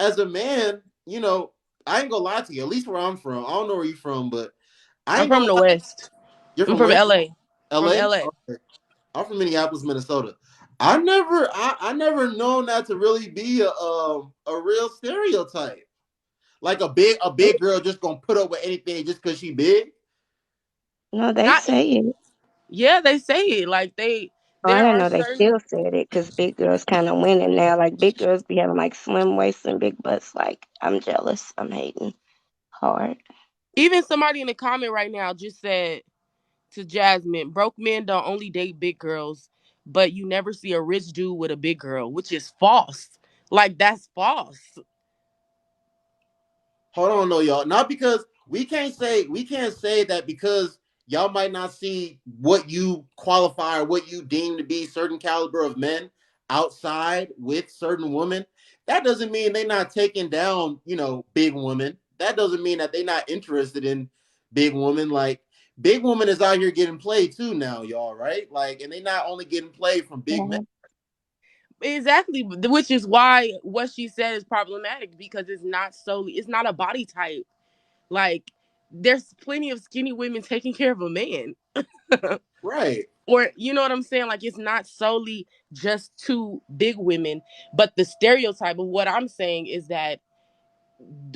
as a man, I ain't gonna lie to you. At least where I'm from, I don't know where you're from, but I I'm ain't gonna from the lie. West. You're I'm from from where? LA. From L.A. LA. Okay. I'm from Minneapolis, Minnesota. I never known that to really be a real stereotype. Like a big girl just gonna put up with anything just because she big. No, they Not say it. Yeah, they say it. Like Oh, I there didn't are know they certain still said it because big girls kind of winning now. Like big girls be having like slim waists and big butts. Like I'm jealous. I'm hating hard. even somebody in the comment right now just said to Jasmine, broke men don't only date big girls, but you never see a rich dude with a big girl, which is false. Like that's false. Hold on, no, y'all. Not because we can't say that because y'all might not see what you qualify or what you deem to be certain caliber of men outside with certain women. That doesn't mean they're not taking down, big women. That doesn't mean that they're not interested in big women. Like big woman is out here getting played too now, y'all, right? Like, and they not only getting played from big men. Yeah. Exactly, which is why what she said is problematic because it's not a body type. Like there's plenty of skinny women taking care of a man. Right. Or you know what I'm saying? Like it's not solely just two big women, but the stereotype of what I'm saying is that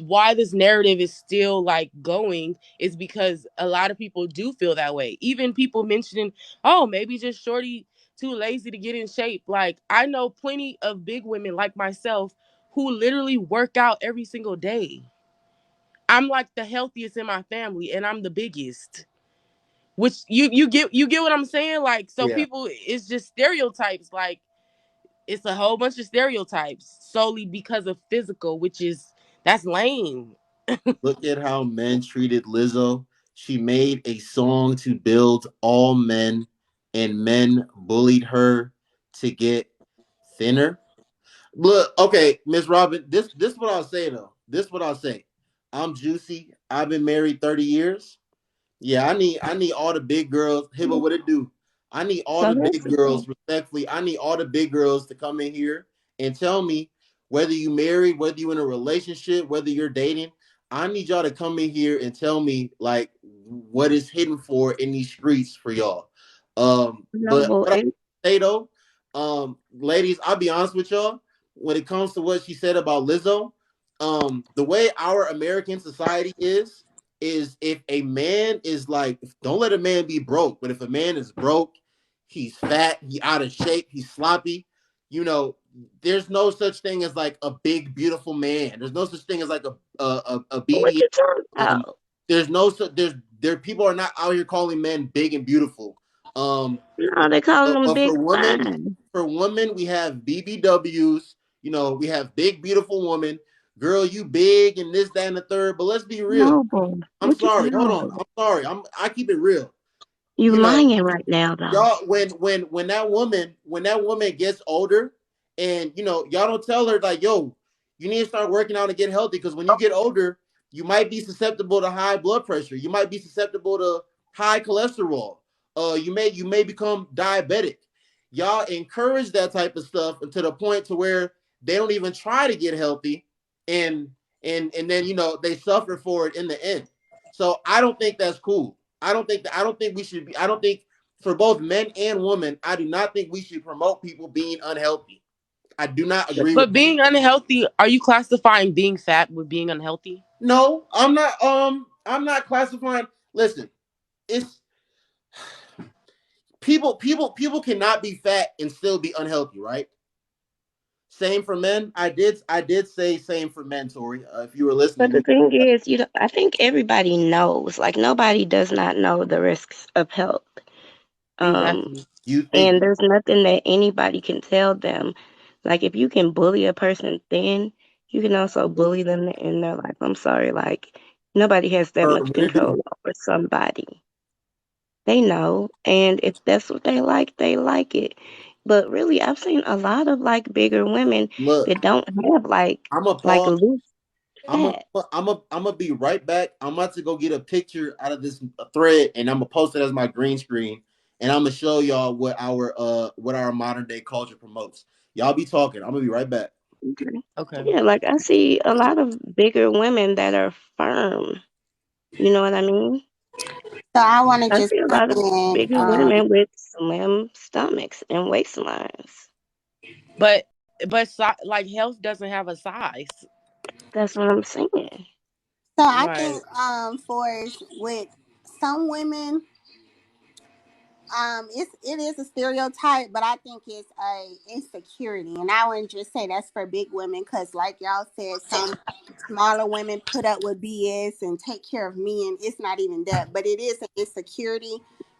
why this narrative is still like going is because a lot of people do feel that way. Even people mentioning, oh, maybe just shorty too lazy to get in shape. Like I know plenty of big women like myself who literally work out every single day. I'm like the healthiest in my family and I'm the biggest. Which you get what I'm saying? Like so Yeah. people it's just stereotypes. Like it's a whole bunch of stereotypes solely because of physical, which is that's lame. Look at how men treated Lizzo. She made a song to build all men, and men bullied her to get thinner. Look, okay, Miss Robin, this what I'll say though. This what I'll say. I'm juicy. I've been married 30 years. Yeah, I need all the big girls. Hibba, what it do? I need all So the that's big the girls, thing. respectfully. I need all the big girls to come in here and tell me whether you married, whether you in a relationship, whether you're dating. I need y'all to come in here and tell me like what is hidden for in these streets for y'all. No, But but what I say though, ladies, I'll be honest with y'all. When it comes to what she said about Lizzo, the way our American society is if a man is like, don't let a man be broke, but if a man is broke, he's fat, he out of shape, he's sloppy, you know, there's no such thing as like a big beautiful man. There's no such thing as like a what BBL. you talking Um, about? there's no there people are not out here calling men big and beautiful. Um, No, they calling them but big fine. for women, we have BBWs. We have big beautiful women. Girl, you big and this, that, and the third. But let's be real. Noble. I'm What you sorry. Hold on. noble? I'm sorry. I keep it real. You You know, lying right now though. y'all when that woman gets older, and y'all don't tell her like, yo, you need to start working out and get healthy because when you get older, you might be susceptible to high blood pressure. You might be susceptible to high cholesterol. You may become diabetic. Y'all encourage that type of stuff to the point to where they don't even try to get healthy, and and then they suffer for it in the end. So I don't think that's cool. I don't think we should be. I don't think for both men and women, I do not think we should promote people being unhealthy. I do not agree with But that. being unhealthy, are you classifying being fat with being unhealthy? No, I'm not. I'm not classifying. Listen, it's people cannot be fat and still be unhealthy, right? Same for men. I did say same for men, Tori. If you were But listening, the thing is, I think everybody knows. Like nobody does not know the risks of health. Um, Exactly. you think and there's nothing that anybody can tell them. Like if you can bully a person thin, you can also bully them in their life. I'm sorry, like nobody has that or much what it do? control over somebody. They know, and if that's what they like it. But really, I've seen a lot of like bigger women Look, that don't have I'm a like pause. loose I'm a, fat. I'm gonna be right back. I'm about to go get a picture out of this thread, and I'm gonna post it as my green screen, and I'm gonna show y'all what our modern day culture promotes. Y'all be talking. I'm gonna be right back. Okay. Okay. Yeah, like I see a lot of bigger women that are firm. You know what I mean? So I want to I just see a come lot of in. bigger women with slim stomachs and waistlines. But like health doesn't have a size. That's what I'm saying. So I Right. think for with some women, it is a stereotype, but I think it's a insecurity, and I wouldn't just say that's for big women because, like y'all said, some smaller women put up with BS and take care of men. It's not even that, but it is an insecurity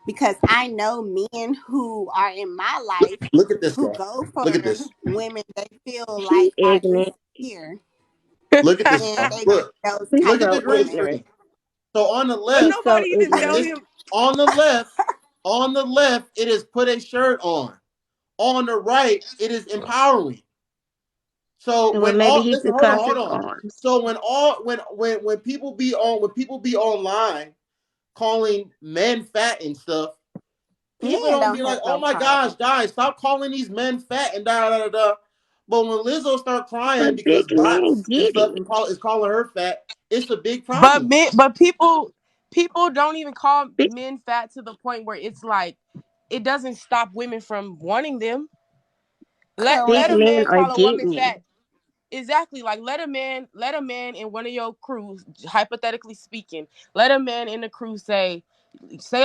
because I know men who are in my life Look at this who guy. go Look at for this. women they feel He like are ignorant. insecure, Look at this, and y'all. they go Look. for those He's Look type at so the of green women. ignorant. screen. So on the But He's left, so nobody even it tell ignorant. is him. on the left. On the left, it is put a shirt on. On the right, it is empowering. So Well, when maybe all he listen, should hold on, cross hold his on. arms. So when people be on when people be online calling men fat and stuff, people Men don't don't be like, have "Oh no my gosh, problem. guys, stop calling these men fat and da da da da." But when Lizzo start crying But big because men bots and get stuff it. is calling her fat, it's a big But problem. people don't even call Big, men fat to the point where it's like it doesn't stop women from wanting them. big Let a Correct. men man are call a woman getting it. fat. Exactly. Like let a man in one of your crews, hypothetically speaking, let a man in the crew say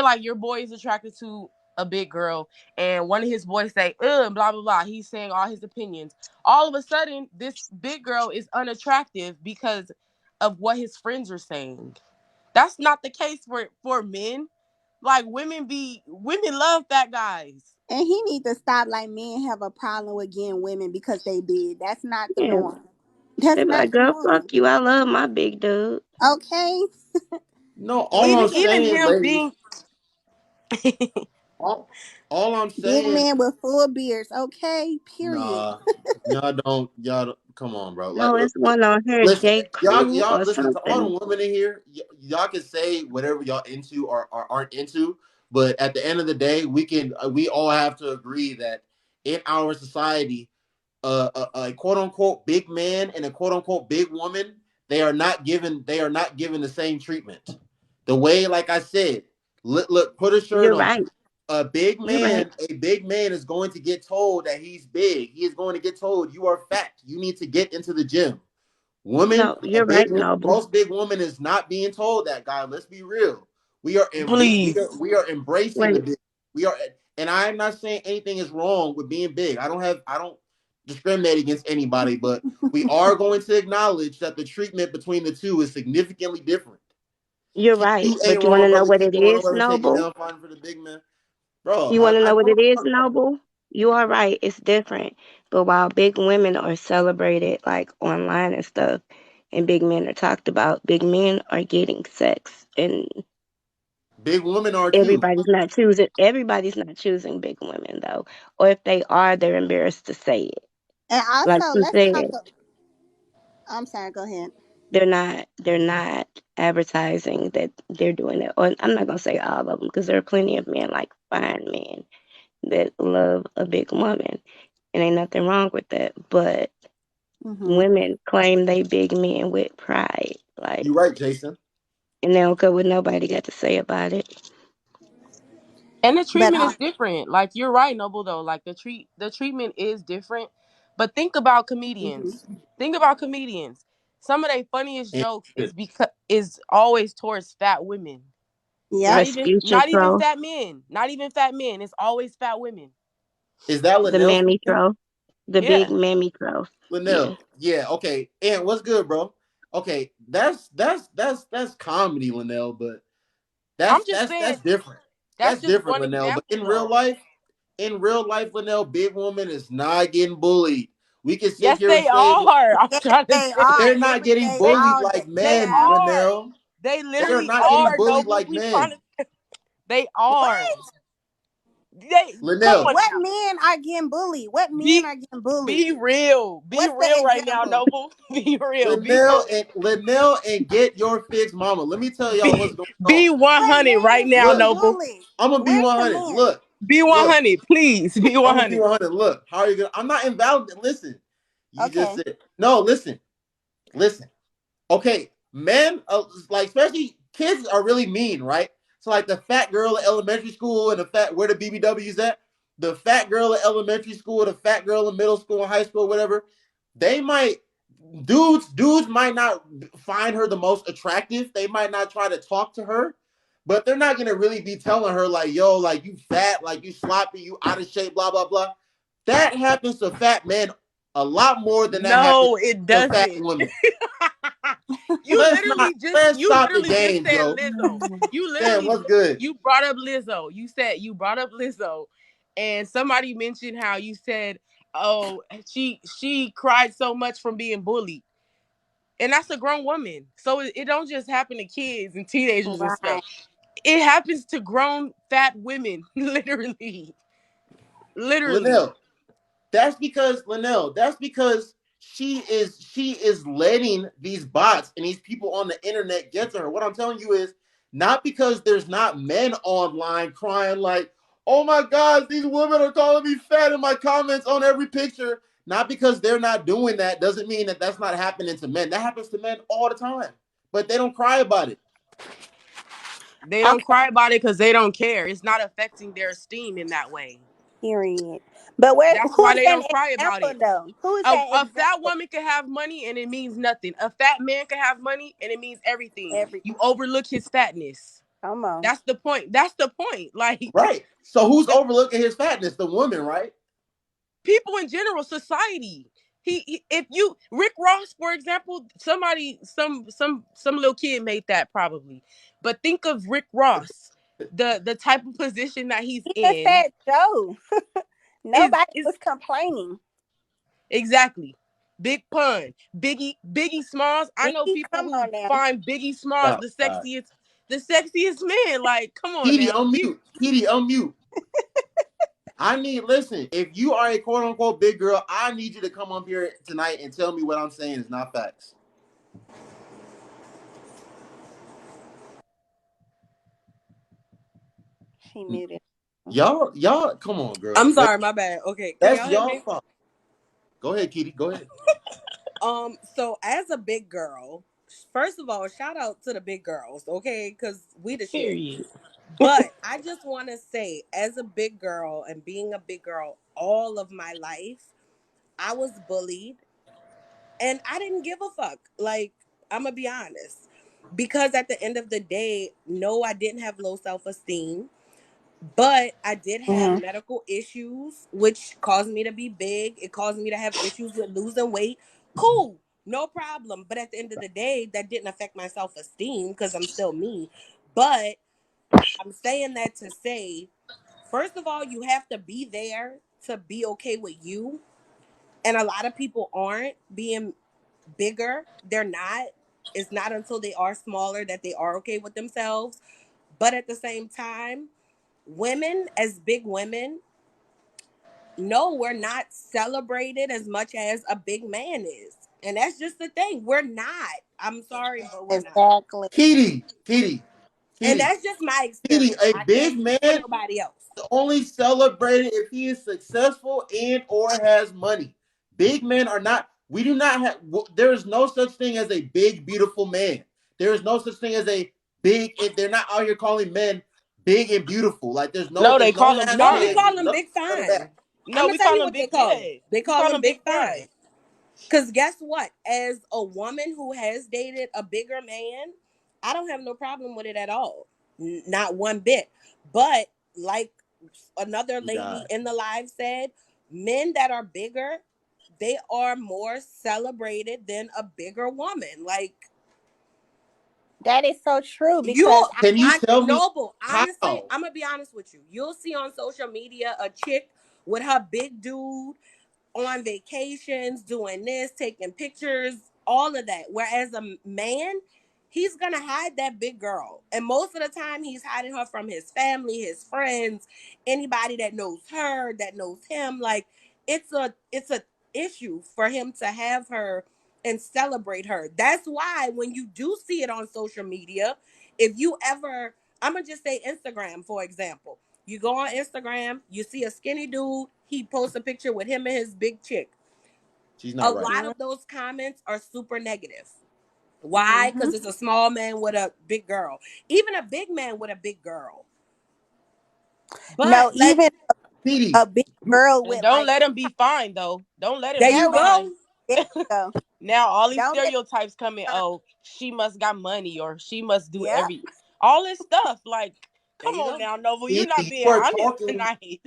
like your boy is attracted to a big girl and one of his boys say, blah blah blah. He's saying all his opinions. All of a sudden, this big girl is unattractive because of what his friends are saying. That's not the case for men. Like women love fat guys. And he need to stop like men have a problem with getting women because they big. That's not the Yeah. norm. That's They be not like, the girl, fuck norm. you. I love my big dude. Okay? No, all Even I'm Big, even saying, him ladies, being all I'm big saying, men with full beards. Okay? Period. nah, y'all don't, come on, bro. No, it's one on here, Listen, J. Crew y'all or listen to all something. the women in here. Y'all can say whatever y'all into or aren't into, but at the end of the day, we all have to agree that in our society, a quote unquote big man and a quote unquote big woman, they are not given the same treatment. The way, like I said, look, put a shirt You're on. right. You're right. A big man is going to get told that he's big. He is going to get told you are fat. You need to get into the gym. Woman, No, you're right, Noble. most big woman is not being told that, guy. Let's be real. please. We are embracing the Wait, big. We are, and I'm not saying anything is wrong with being big. I don't discriminate against anybody, but we are going to acknowledge that the treatment between the two is significantly different. you're right. You ain't But you want wrong, to know brother. what Keep it going. is, Don't ever take it Noble? down fighting for the big man, bro. You want to know what I it is, know. Noble? You are right. It's different. But while big women are celebrated like online and stuff, and big men are talked about, big men are getting sex, and Big women are too. Everybody's not choosing big women though. Or if they are, they're embarrassed to say it. And Like also, you let's talk. said, I'm sorry, go ahead. they're not advertising that they're doing it. Or I'm not gonna say all of them because there are plenty of men, like fine men, that love a big woman, and ain't nothing wrong with that. But Hmm. women claim they big men with pride, like, You right, Jason. and they don't care what nobody got to say about it. And the But treatment is different. Like you're right, Noble though. Like the treatment is different. But think about hmm, comedians. Think about comedians. Some of their funniest And jokes is always towards fat women. yep. Vespucci Not even throw, fat men. Not even fat men. It's always fat women. is that the Linnell mammy speaking? throw, the big Yeah. mammy throw. Yeah, Linnell. Yeah, okay. And what's good, bro? Okay, that's comedy, Linnell, but I'm just saying that's different. that's That's just different, one Linnell. But example though. in real life, Linnell, big woman is not getting bullied. We can sit Yes, here and they say are. I'm Yes, trying to they tell are they're you. not every getting day, They bullied all like day. they men, Yeah. are. Linnell. They They are literally not getting are, bullied Noble. like We trying men. to they are. What? They come Linnell, on What now. men are getting bullied? What men Be are getting bullied? be real. Be What's the real right now, example? Noble. Be real. Be Linnell and get your fix, mama. Let me tell y'all what's be going on. be What 100 man right is now, getting Look, Noble. bullied? I'm gonna be Where's the 100. men? Be Look. 100, please. Be I'm gonna be 100. 100. Look, how are you gonna? I'm not invalid. Listen, You just Okay. said no. Listen. Okay, men, like especially kids, are really mean, right? So like the fat girl at elementary school and the fat where the BBWs at, the fat girl at elementary school, the fat girl in middle school, high school, whatever. They might dudes might not find her the most attractive. They might not try to talk to her, but they're not gonna really be telling her like, "Yo, like you fat, like you sloppy, you out of shape, blah blah blah." That happens to fat men a lot more than that happens No, it to fat doesn't. women. You Let's stop the literally just games, said yo. Lizzo. You Damn, literally what's good? you brought up Lizzo. You brought up Lizzo, and somebody mentioned how you said, "Oh, she cried so much from being bullied," and that's a grown woman. So it don't just happen to kids and teenagers and stuff. Right. It happens to grown fat women, literally, literally. Linnell, that's because she is letting these bots and these people on the internet get to her. What I'm telling you is not because there's not men online crying like, oh my god, these women are calling me fat in my comments on every picture. Not because they're not doing that doesn't mean that that's not happening to men. That happens to men all the time, but they don't cry about it. They don't Okay. cry about it because they don't care. It's not affecting their esteem in that way. Period. But where? That's Who why is they an don't cry about example it. though? Who is A, that a fat example? woman can have money and it means nothing. A fat man can have money and it means everything. Every. You overlook his fatness. Come on. That's the point. That's the point. Like Right. So who's the overlooking his fatness? The woman, right? people in general, society. If you Rick Ross, for example, some little kid made that probably. But think of Rick Ross, the type of position that he's He a in fat Joe. Nobody is was complaining. exactly. Big pun. Biggie Smalls. I know Biggie, people come who on now. find Biggie Smalls Oh, God. the sexiest man. Like, come on Petey, now. unmute. Petey, unmute. Listen, if you are a quote unquote big girl, I need you to come up here tonight and tell me what I'm saying is not facts. She muted. Y'all, come on, girl. I'm sorry, my bad. Okay, can That's y'all hear y'all me? fault. Go ahead, Kitty. Go ahead. So as a big girl, first of all, shout out to the big girls, okay? Because we the shit. Period. But I just want to say, as a big girl and being a big girl all of my life, I was bullied and I didn't give a fuck. Like, I'm going to be honest. Because at the end of the day, no, I didn't have low self esteem. But I did have Mm-hmm. medical issues, which caused me to be big. It caused me to have issues with losing weight. Cool, no problem. But at the end of the day, that didn't affect my self esteem because I'm still me. But I'm saying that to say, first of all, you have to be there to be okay with you. And a lot of people aren't being bigger. They're not. It's not until they are smaller that they are okay with themselves. But at the same time, women as big women, no, we're not celebrated as much as a big man is. And that's just the thing. We're not. I'm sorry, but we're not. Exactly. And Kitty, that's just my Kitty. experience. A I can't big speak for man nobody else. only celebrated if he is successful and or has money. Big men are not. We do not have. There is no such thing as a big, beautiful man. There is no such thing as a big. They're not out here calling men big and beautiful. Like No, they there's no call him No, we fine. hashtags. call There's them no big none of that. fine. I'm No, gonna we tell call you him what they big. call Yeah, them. They we call call them him big big fine. fine. Because guess what? As a woman who has dated a bigger man, I don't have no problem with it at all. Not one bit. But like another lady God. in the live said, men that are bigger, they are more celebrated than a bigger woman. Like That is so true you, because Can you I tell me Noble. Honestly, how? I'm gonna be honest with you. You'll see on social media a chick with her big dude on vacations, doing this, taking pictures, all of that. Whereas a man, he's gonna hide that big girl, and most of the time, he's hiding her from his family, his friends, anybody that knows her, that knows him. Like it's a issue for him to have her and celebrate her. That's why when you do see it on social media, if you ever, I'm gonna just say Instagram, for example. You go on Instagram, you see a skinny dude, he posts a picture with him and his big chick. She's A not right. lot Yeah. of those comments are super negative. Why? Because it's a small man with a big girl. Even a big man with a big girl. No, But even Petey, a big girl And with don't like, let him be fine though. Don't let him there be you there we fine. go. there we go. Now all these Don't let stereotypes come in. Oh, she must got money or she must do Yep. all this stuff. Like, There come you on go. now, Noble. You're Petey, not you being are honest talking. tonight.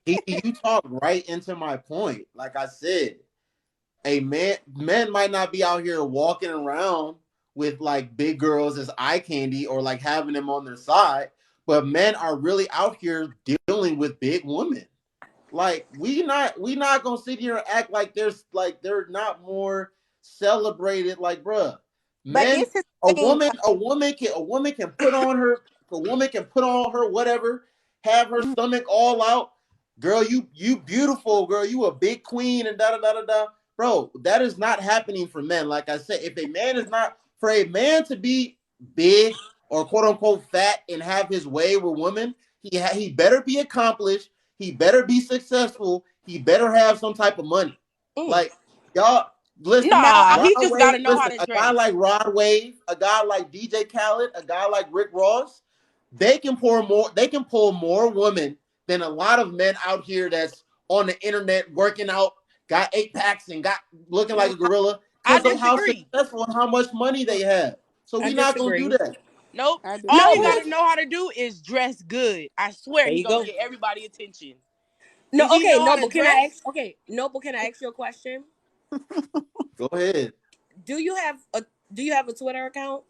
Petey, you talk right into my point. Like I said, men might not be out here walking around with like big girls as eye candy or like having them on their side, but men are really out here dealing with big women. Like we not gonna sit here and act like they're not more celebrated. Like, bruh, but men, this is the thing. a woman can put on her whatever, have her Mhm. stomach all out. Girl, you beautiful, girl. You a big queen and da da da da da. Bro, that is not happening for men. Like I said, if a man is not for a man to be big or quote unquote fat and have his way with women, he better be accomplished, he better be successful, he better have some type of money. Mm. Like, y'all, listen, No, Nah, I Rod he just Wave, gotta know how listen, to a guy dress. like Rod Wave, a guy like DJ Khaled, a guy like Rick Ross, they can pull more women than a lot of men out here that's on the internet working out, got 8 packs and got looking like a gorilla I because of how disagree. successful and how much money they have. So I we not gonna do disagree. that. Nope. I All No, he disagree. who? gotta know how to do is dress good. I swear There he you gonna go. get everybody attention. No, If he okay, know how to Noble. Can I dress, ask? Okay, Noble. Can I ask you a question? Go ahead. Do you have a Do you have a Twitter account?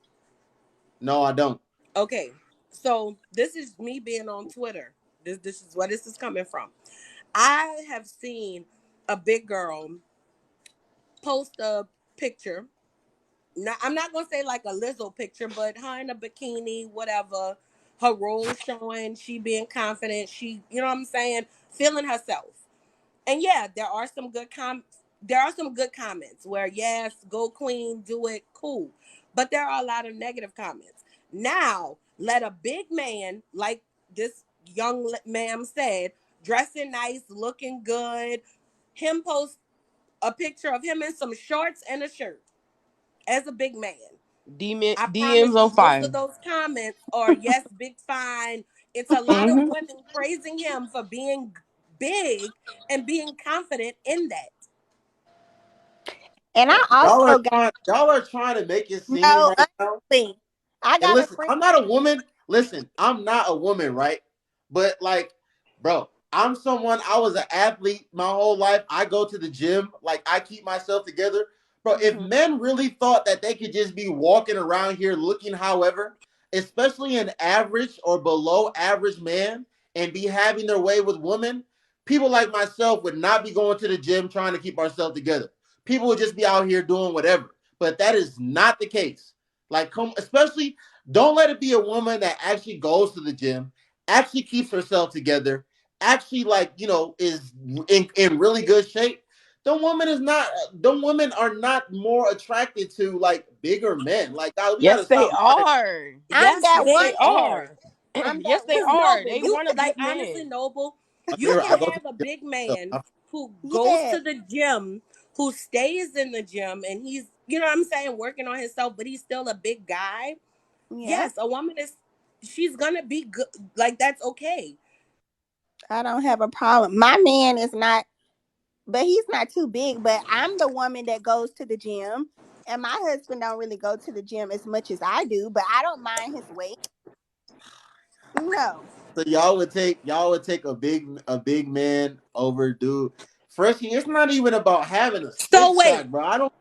No, I don't. Okay, so this is me being on Twitter. This is where this is coming from. I have seen a big girl post a picture. Now, I'm not gonna say like a Lizzo picture, but her in a bikini, whatever. Her role showing, she being confident. She, you know what I'm saying, feeling herself. And yeah, there are some good comments where yes, go queen, do it, cool. But there are a lot of negative comments. Now, let a big man like this young ma'am said, dressing nice, looking good, him post a picture of him in some shorts and a shirt as a big man. I promise DMs on you, most fire. of those comments are yes, big fine. It's a lot of Hmm. women praising him for being big and being confident in that. And I also got Y'all are trying to make it seem no right now. honestly. I And got a listen, friend. I'm not a woman. Listen, I'm not a woman, right? But like, bro, I'm someone. I was an athlete my whole life. I go to the gym. Like, I keep myself together. Bro, if Mhm. men really thought that they could just be walking around here looking, however, especially an average or below average man, and be having their way with women, people like myself would not be going to the gym trying to keep ourselves together. People would just be out here doing whatever. But that is not the case. Like, come, especially don't let it be a woman that actually goes to the gym, actually keeps herself together, actually like is in really good shape. The women are not more attracted to like bigger men. Like, God, we Yes, gotta they stop lying. are. I'm Yes, that Yes, one. they they are. are. I'm Yes, that they Because one. are. Noble, They you want a like big honestly, man. Noble, you I can go to have a the big gym. man who goes Yeah. to the gym, who stays in the gym, and he's, you know what I'm saying, working on himself, but he's still a big guy. Yeah. Yes, a woman is, she's gonna be good. Like, that's okay. I don't have a problem. My man is not, but he's not too big. But I'm the woman that goes to the gym, and my husband don't really go to the gym as much as I do. But I don't mind his weight. No, So y'all would take a big man over dude. Freshie, it's not even about having a So six wait, pack, bro. I don't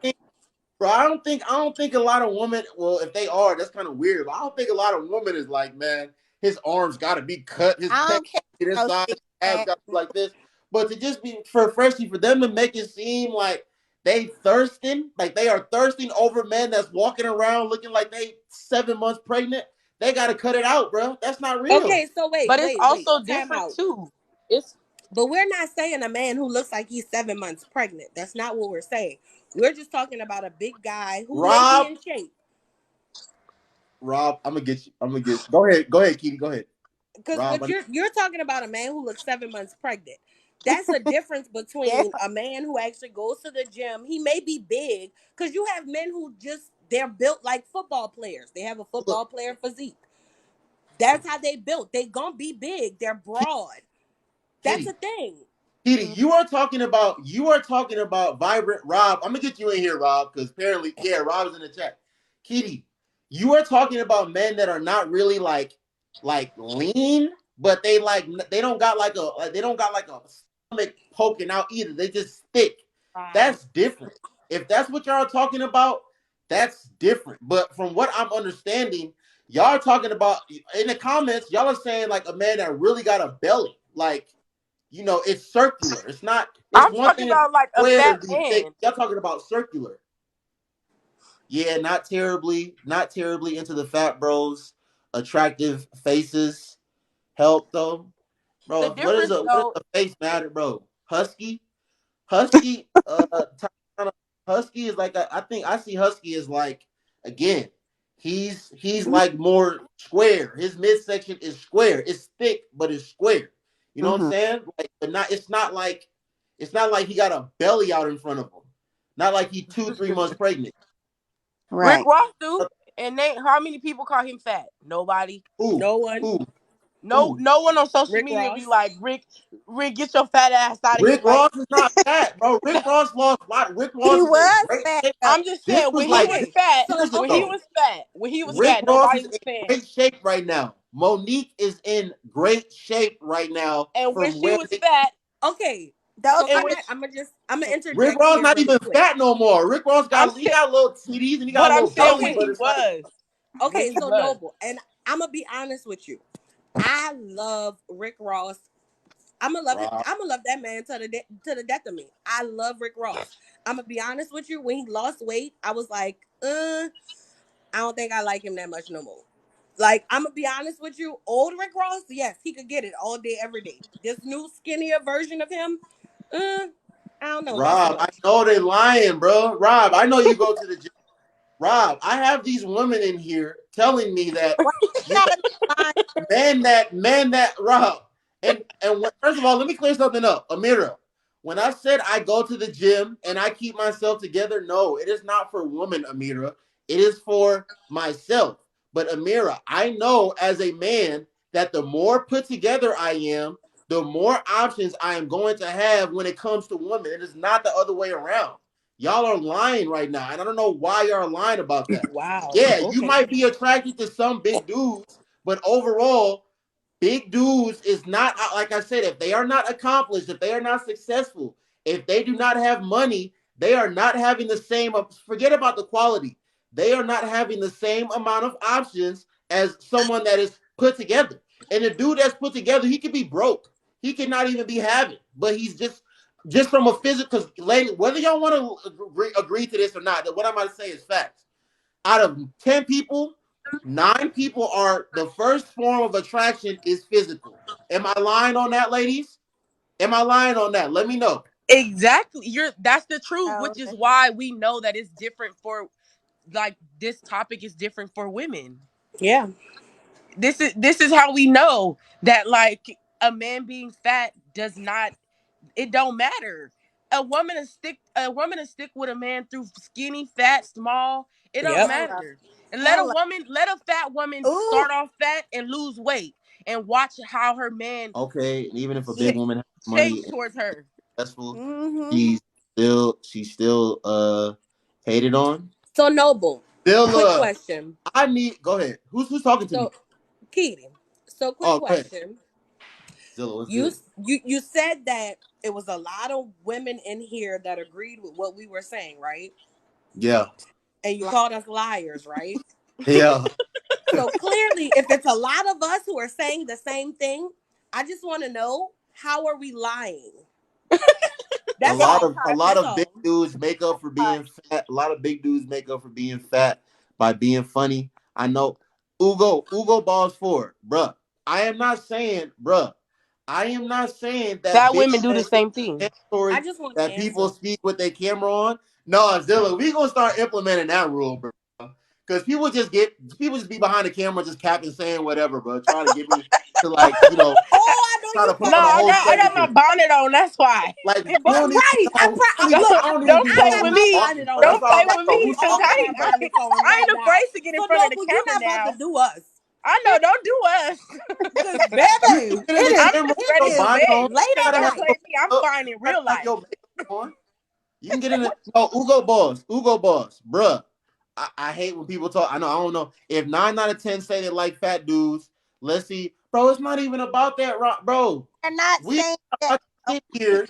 think a lot of women. Well, if they are, that's kind of weird. But I don't think a lot of women is like, man, his arms got to be cut, his I pec don't care be this no size, his six abs pack. got to be like this. But to just be for Freshie, for them to make it seem like they thirsting, like they are thirsting over men that's walking around looking like they 7 months pregnant. They got to cut it out, bro. That's not real. okay, so wait, But it's wait, also time different out. too. It's But we're not saying a man who looks like he's 7 months pregnant. That's not what we're saying. We're just talking about a big guy who may be Rob, in shape. Rob, I'm gonna get you. I'm gonna get you. Go ahead, Kitty. Go ahead, Because Rob. what you're talking about a man who looks 7 months pregnant. That's a difference Yeah. between a man who actually goes to the gym. He may be big because you have men who they're built like football players. They have a Look, football player physique. That's how they built. They gonna be big. They're broad. That's a Kitty, thing. Kitty, you are talking about vibrant Rob. I'm gonna get you in here, Rob, because apparently, yeah, Rob is in the chat. Kitty, you are talking about men that are not really like lean, but they don't got like a stomach poking out either. They just thick. Right. That's different. If that's what y'all are talking about, that's different. But from what I'm understanding, y'all are talking about in the comments, y'all are saying like a man that really got a belly, like it's circular. It's not. It's I'm one talking thing to be about like a square fat and be thick. man. Y'all talking about circular. Yeah, not terribly into the fat bros. Attractive faces help though, The bro. difference What does though, the face matter, bro? Husky. Husky is like I think I see Husky as like again. He's like more square. His midsection is square. It's thick, but it's square. You know what I'm saying? Like, but not. It's not like he got a belly out in front of him. Not like he 2-3 months pregnant. Rick Right. Ross do. And how many people call him fat? Nobody. Who? No one. Who? No, Who? no one on social Rick media be Ross. like, Rick, get your fat ass out of here. Rick Like, Ross is not fat, bro. Rick Ross lost a lot. Rick He Ross is in was great fat shape. though. I'm just This saying, was when he like was Okay. 2 fat, So years when he ago. was fat, when he was Rick fat, Ross nobody is was in saying. great shape right now. Monique is in great shape right now And when from she where was fat, okay. Those So and can when I'm gonna Rick interject Ross here not really even quick. fat no more. Rick Ross I'm got saying, little titties and he got but a I'm little saying belly, when Okay. but he it's like was, when Okay, he so was. Noble, and I'm gonna be honest with you. I love Rick Ross. I'm gonna love it. Rob. I'm gonna love that man to the death of me. I love Rick Ross. I'm gonna be honest with you. When he lost weight, I was like, I don't think I like him that much no more. Like, I'm gonna be honest with you. Old Rick Ross, yes, he could get it all day, every day. This new skinnier version of him, I don't know, not so Rob, I much. know they lying, bro. Rob, I know you go to the gym. Rob, I have these women in here telling me that why you you gotta be lying? man that Rob. First of all, let me clear something up. Amira, when I said I go to the gym and I keep myself together, no, it is not for women, Amira. It is for myself. But Amira, I know as a man that the more put together I am, the more options I am going to have when it comes to women. It is not the other way around. Y'all are lying right now, and I don't know why y'all are lying about that. Wow. Yeah, you Okay. might be attracted to some big dudes, but overall, big dudes is not like I said. If they are not accomplished, if they are not successful, if they do not have money, they are not having the same. Forget about the quality. They are not having the same amount of options as someone that is put together. And a dude that's put together, he could be broke. He could not even be having, but he's just from a physical. Because, lady, whether y'all want to agree to this or not, what I'm about to say is facts. Out of 10 people, 9 people are the first form of attraction is physical. Am I lying on that, ladies? Am I lying on that? Let me know. Exactly. That's the truth, Oh, which is why we know that it's different for, like, this topic is different for women. Yeah. This is how we know that, like, a man being fat does not, it don't matter. A woman to stick with a man through skinny, fat, small, it don't Yep. hello, matter. And hello. let a fat woman Ooh, start off fat and lose weight and watch how her man Okay, and even if a big sh- woman has money shapes and towards her. successful, mm-hmm. she's still hated on. So Noble, Still quick question. I need go ahead. Who's talking to me? So Keaton, so quick Oh, go ahead. question. Zilla, what's You good? you said that it was a lot of women in here that agreed with what we were saying, right? Yeah. And you Like, called us liars, right? Yeah. So clearly, if it's a lot of us who are saying the same thing, I just want to know, how are we lying? A That's lot all. of a lot That's of big all. dudes make up for being fat. A lot of big dudes make up for being fat by being funny. I know Ugo balls for, bruh. I am not saying, bruh. I am not saying that Fat big women do the men is same a thing. I story just want an that people answer. speak with their camera on. No, Zilla, we gonna start implementing that rule, bro. Because people just be behind the camera just capping saying whatever, bro, trying to get me to like, Oh, I know try you to put No, on a fucking whole I got my spectacle. bonnet on. That's why. Like you But don't even right, know. Don't, look, I don't even don't be I play knowing got with who's my me. talking, bonnet bro. on. That's Don't I'm why play I'm like, with bro, about me, who's to cause all talking got to I my me, ain't, bro? I, bonnet on I right ain't now. afraid to get in So front of the Noble, you're camera not about to now. do us. I know. Don't do us. Cause You baby, get in the I'm gym just with it your ready is for bonnet bed. on. late You at gotta Don't have play night. your with me. I'm makeup. fine in You gotta real have life. your makeup on. You can get in the Ugo boss, bruh. I hate when people talk. I don't know. If 9 out of 10 say they like fat dudes, let's see. Bro, it's not even about that, bro. They're not We saying that. about to sit here.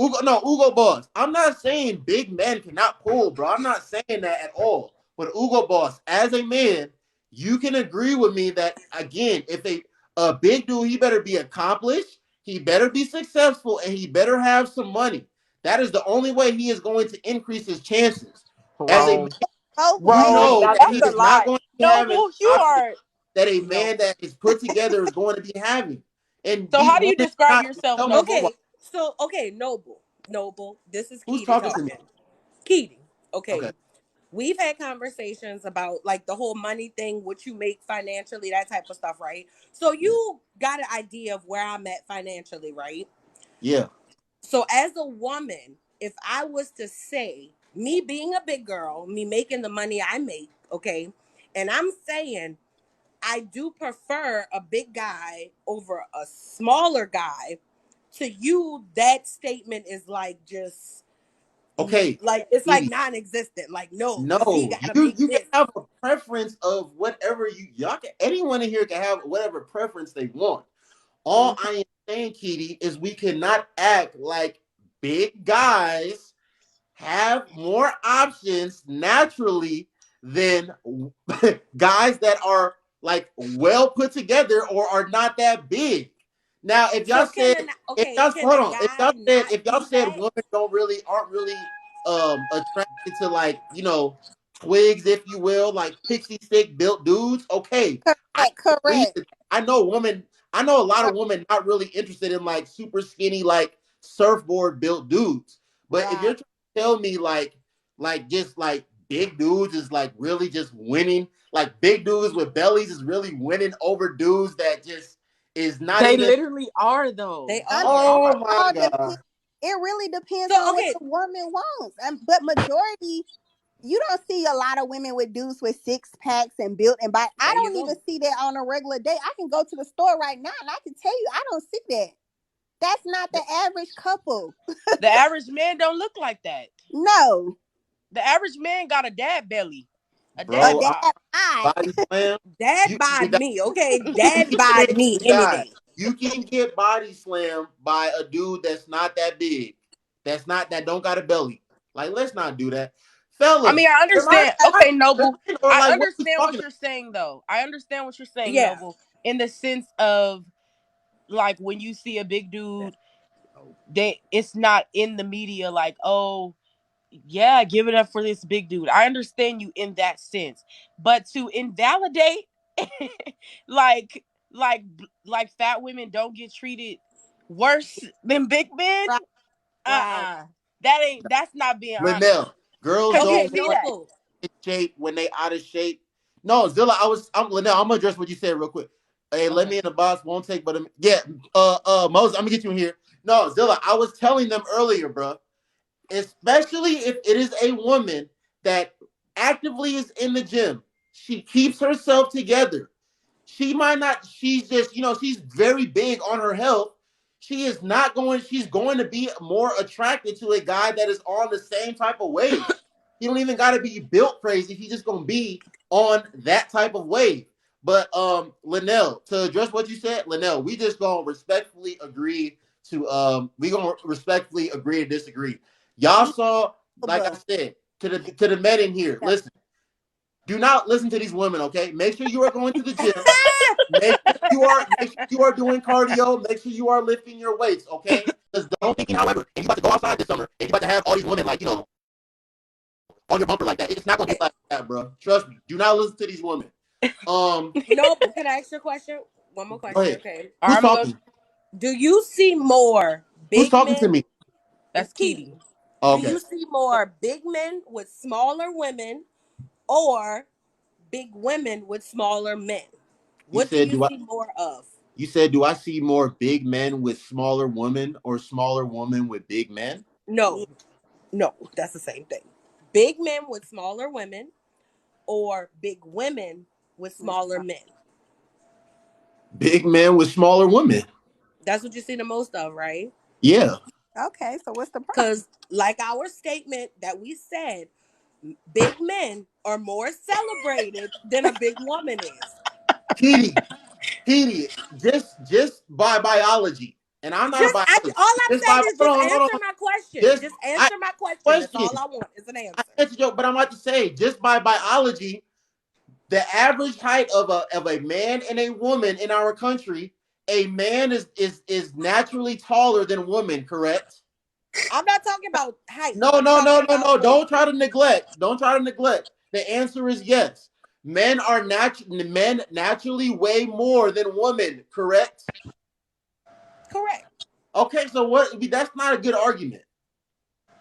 Ugo boss. I'm not saying big men cannot pull, bro. I'm not saying that at all. But Ugo boss, as a man, you can agree with me that again, if a big dude, he better be accomplished, he better be successful, and he better have some money. That is the only way he is going to increase his chances. As a man, Wrong. Both you ways. Wrong. know Now that that's he a is not lie. going to be having Noble, you options are that a no. man that is put together is going to be having. And So these how do you women describe not yourself, tell me Noble? why. Okay, Noble. This is Who's Keity talking to me? talking. Keity, Okay. okay. We've had conversations about like the whole money thing, what you make financially, that type of stuff, right? So Yeah. you got an idea of where I'm at financially, right? Yeah. So as a woman, if I was to say, me being a big girl, me making the money I make, okay, and I'm saying I do prefer a big guy over a smaller guy, to you, that statement is like just Okay. like it's like Edie, non-existent. Like, no, because he no, gotta you make you can this. have a preference of whatever y'all can. Anyone in here can have whatever preference they want. All Mhm. I am saying, Keity, is we cannot act like big guys have more options naturally than guys that are like well put together or are not that big. Now, if y'all So said, if okay, y'all can hold a on, guy not if y'all do said that? women aren't really attracted to like twigs, if you will, like pixie stick built dudes, okay, I Correct. agree. Correct. I know a lot of women not really interested in like super skinny like surfboard built dudes. But if you're Right. trying to tell me just like big dudes is like really just winning, like big dudes with bellies is really winning over dudes that just is not They even. literally are though. They I are. Oh mean, my all god, depends. It really depends So on what okay, the woman wants. But majority, you don't see a lot of women with dudes with six packs and built and body. I there you don't even go. see that on a regular day. I can go to the store right now and I can tell you I don't see that. That's not the average couple. The average man don't look like that. No, The average man got a dad belly, a a dad bro, dad bod. bod. body slam. Dad You bod me, okay? Dad can bod get me any guys. day. You can get body slammed by a dude that's not that big. That don't got a belly. Like, let's not do that. I mean, Fellas, I am I understand. right? Okay, Noble. Or I like what are we understand talking what about? you're saying, though. I understand what you're saying, Yeah. Noble, in the sense of like when you see a big dude, it's not in the media like, oh, yeah, give it up for this big dude. I understand you in that sense, but to invalidate, like, like, like fat women don't get treated worse than big men. Right, right. That's not being honest. Linnell, girls Cause you Okay, don't see that. Noble. in shape when they out of shape. No, Zilla, I'm Linnell. I'm gonna address what you said real quick. Hey, let Okay. me in the box. Won't take, but yeah. Moses, I'm gonna get you in here. No, Zilla, I was telling them earlier, bro. Especially if it is a woman that actively is in the gym, she keeps herself together. She might not, she's just, she's very big on her health. She's going to be more attracted to a guy that is on the same type of wave. He don't even got to be built crazy. He's just going to be on that type of wave. But Linnell, to address what you said, Linnell, we just gonna respectfully agree to disagree. Y'all saw, like I But said, to the men in here. Listen, do not listen to these women, okay? Make sure you are going to the gym. Make sure you are doing cardio. Make sure you are lifting your weights, okay? Because don't think, however, if you about to go outside this summer and you about to have all these women like on your bumper like that, it's not gonna be like that, bro. Trust me. Do not listen to these women. Noble, can I ask you a question? One more Go question, ahead. okay? All right, Who's I'm gonna go. talking? Do you see more Who's big talking to men? me? It's That's Keating. Keating. Oh, Do okay. you see more big men with smaller women or big women with smaller men? You What do said, you do I? see more of? You said, do I see more big men with smaller women or smaller women with big men? No, no, that's the same thing. Big men with smaller women or big women with smaller men? Big men with smaller women. That's what you see the most of, right? Yeah. Okay, so what's the problem? Because, like our statement that we said, big men are more celebrated than a big woman is. Petey, just by biology, and I'm not a biologist. All I'm Just saying by is just hold answer on. my question. Just answer my question. That's Question. all I want is an I answer. answered your, but I'm about to say, just by biology, the average height of a man and a woman in our country, a man is naturally taller than women, correct? I'm not talking about height. No, I'm no, no, talking no, about no. Don't try to neglect. Don't try to neglect. The answer is yes. Men naturally weigh more than women, correct? correct. Okay, so what? That's not a good argument.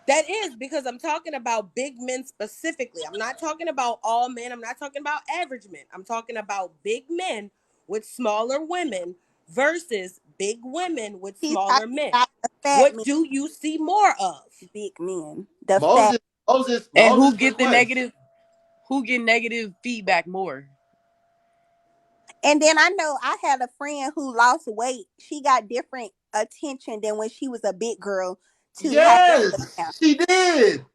That is because I'm talking about big men specifically. I'm not talking about all men. I'm not talking about average men. I'm talking about big men with smaller women versus big women with He's smaller talking men. about the fat What men, do you see more of? big men. The fat. Moses, Moses, And Moses said what? who get negative feedback more? And then I know I had a friend who lost weight. She got different attention than when she was a big girl to have the Yes, she did.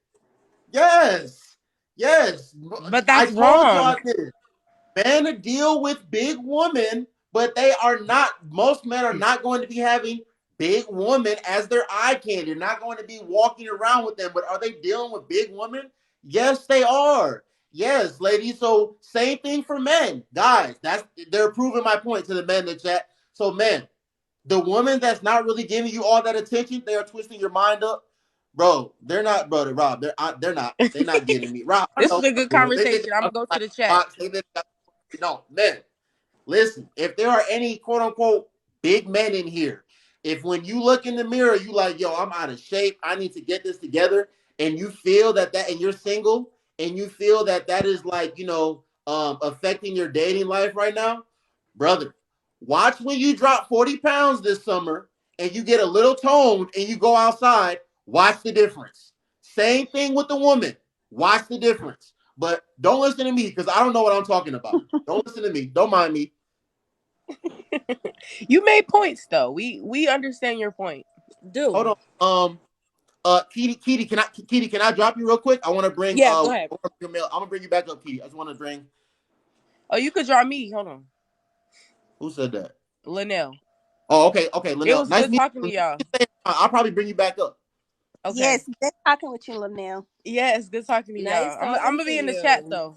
Yes, yes. But I that's told wrong. y'all this. Men deal with big women, but they are not. Most men are not going to be having big women as their eye candy. They're not going to be walking around with them. But are they dealing with big women? Yes, they are. Yes, ladies. So same thing for men, guys. They're proving my point to the men in the chat. So men, the woman that's not really giving you all that attention, they are twisting your mind up. Bro, they're not, brother Rob. They're not. They're not getting me. Rob, I This know is a good what they're doing. They think conversation. I'm I'm gonna go to like the chat. box. They think no, men. Listen, if there are any quote unquote big men in here, if when you look in the mirror, you like, yo, I'm out of shape. I need to get this together. And you feel and you're single and you feel that is like, affecting your dating life right now, brother, watch when you drop 40 pounds this summer and you get a little toned and you go outside, watch the difference. Same thing with the woman. Watch the difference. But don't listen to me because I don't know what I'm talking about. Don't listen to me. Don't mind me. You made points though. We understand your point. Hold Dude. on. Kitty, can I drop you real quick? I want to bring Yeah, go ahead. I'm gonna bring you back up, Kitty. I just want to bring. Oh, you could draw me. Hold on. Who said that? Linnell. Oh, okay, It Linnell. was Nice good meeting talking to you. y'all. I'll probably bring you back up. Okay. Yes, good talking with you, Linnell. Yes, good talking to Nice y'all. I'm talking gonna to be in the chat you. though.